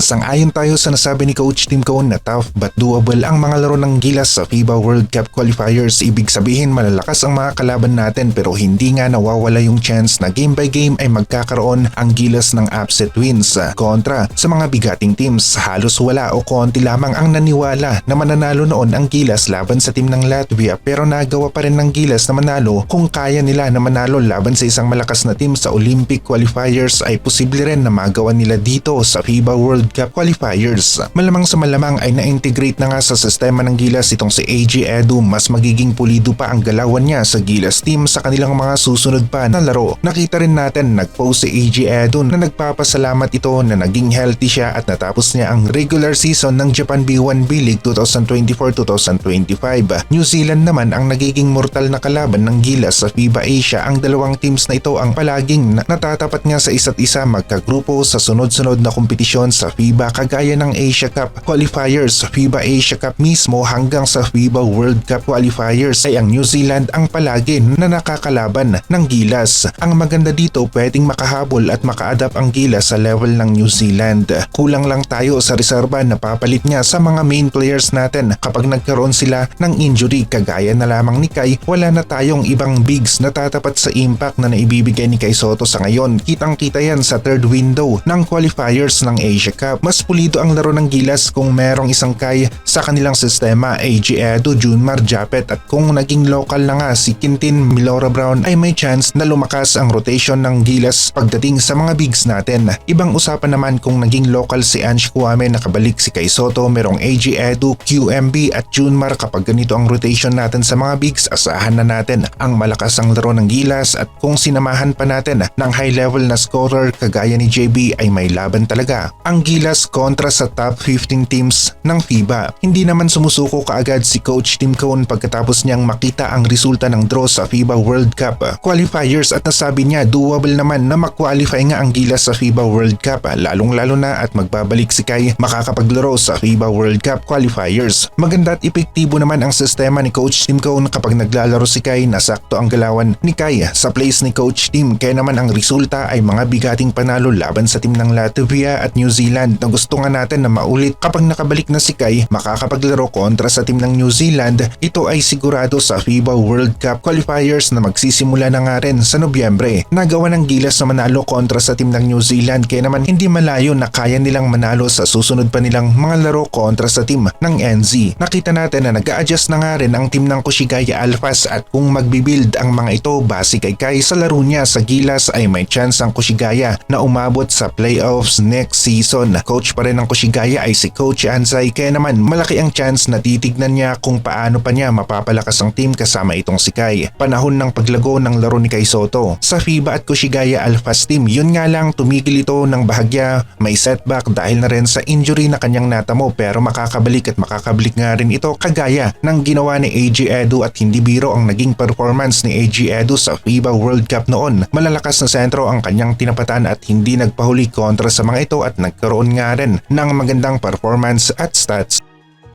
Sang-ayon tayo sa nasabi ni Coach Tim Cone na tough but doable ang mga laro ng Gilas sa FIBA World Cup qualifiers. Ibig sabihin malalakas ang mga kalaban natin pero hindi nga nawawala yung chance na game by game ay magkakaroon ang Gilas ng upset wins. Kontra sa mga bigating teams, halos wala o konti lamang ang naniwala na mananalo noon ang Gilas laban sa team ng Latvia pero nagawa pa rin ng Gilas na manalo. Kung kaya nila na manalo laban sa isang malakas na team sa Olympic qualifiers ay posible rin na magawa nila dito sa FIBA World Cup qualifiers. Malamang sa malamang ay na-integrate na nga sa sistema ng Gilas itong si AJ Edu. Mas magiging pulido pa ang galawan niya sa Gilas team sa kanilang mga susunod pa na laro. Nakita rin natin nag-post si AJ Edu na nagpapasalamat ito na naging healthy siya at natapos niya ang regular season ng Japan B1 B-League 2024-2025. New Zealand naman ang nagiging mortal na kalaban ng Gilas sa FIBA Asia. Ang dalawang teams na ito ang palaging natatapat nga sa isa't isa, magkagrupo sa sunod-sunod na kompetisyon sa FIBA kagaya ng Asia Cup qualifiers, FIBA Asia Cup mismo hanggang sa FIBA World Cup qualifiers ay ang New Zealand ang palagi na nakakalaban ng Gilas. Ang maganda dito, pwedeng makahabol at maka-adapt ang Gilas sa level ng New Zealand. Kulang lang tayo sa reserba na papalit niya sa mga main players natin kapag nagkaroon sila ng injury. Kagaya na lamang ni Kai, wala na tayong ibang bigs na tatapat sa impact na naibibigay ni Kai Sotto sa ngayon. Kitang-kita yan sa third window ng qualifiers ng Asia Cup. Mas pulido ang laro ng Gilas kung merong isang Kai sa kanilang sistema, AJ Edu, Junmar Japet, at kung naging local na nga si Quintin Milora Brown ay may chance na lumakas ang rotation ng Gilas pagdating sa mga bigs natin. Ibang usapan naman kung naging local si Ange Kwame, nakabalik si Kai Sotto, merong AJ Edu, QMB at Junmar. Kapag ganito ang rotation natin sa mga bigs, asahan na natin ang malakas ang laro ng Gilas, at kung sinamahan pa natin ng high level na scorer kagaya ni JB ay may laban talaga ang Gilas kontra sa top 15 teams ng FIBA. Hindi naman sumusuko kaagad si Coach Tim Cone pagkatapos niyang makita ang resulta ng draw sa FIBA World Cup qualifiers at nasabi niya doable naman na mag-qualify nga ang Gilas sa FIBA World Cup, lalong-lalo na at magbabalik si Kai makakapaglaro sa FIBA World Cup qualifiers. Maganda at epektibo naman ang sistema ni Coach Tim Cone kapag naglalaro si Kai. Nasakto ang galawan ni Kai sa plays ni Coach Tim, kaya naman ang resulta ay mga bigating panalo laban sa team ng Latvia at New Zealand na gusto nga natin na maulit. Kapag nakabalik na si Kai makakapaglaro kontra sa team ng New Zealand, ito ay sigurado sa FIBA World Cup qualifiers na magsisimula na nga rin sa Nobyembre. Nagawa ng Gilas na manalo kontra sa team ng New Zealand, kaya naman hindi malayo na kaya nilang manalo sa susunod pa nilang mga laro kontra sa team ng NZ. Nakita natin na nag-a-adjust na nga rin ang team ng Koshigaya Alphas, at kung magbibuild ang mga ito base kay Kai sa laro niya sa Gilas ay may chance ang Koshigaya na umabot sa playoffs next season. Coach pa rin ng Koshigaya ay si Coach Ansay, kaya naman malaki ang chance na titignan niya kung paano pa niya mapapalakas ang team kasama itong si Kai. Panahon ng paglago ng laro ni Kai Sotto sa FIBA at Koshigaya Alphas team. Yun nga lang, tumigil ito ng bahagya, may setback dahil na rin sa injury na kanyang natamo, pero makakabalik at makakabalik nga rin ito kagaya ng ginawa ni AJ Edu, at hindi biro ang naging performance ni AJ Edu sa FIBA World Cup noon. Malalakas na sentro ang kanyang tinapatan at hindi nagpahuli kontra sa mga ito at nagkaroon nga rin ng magandang performance at stats.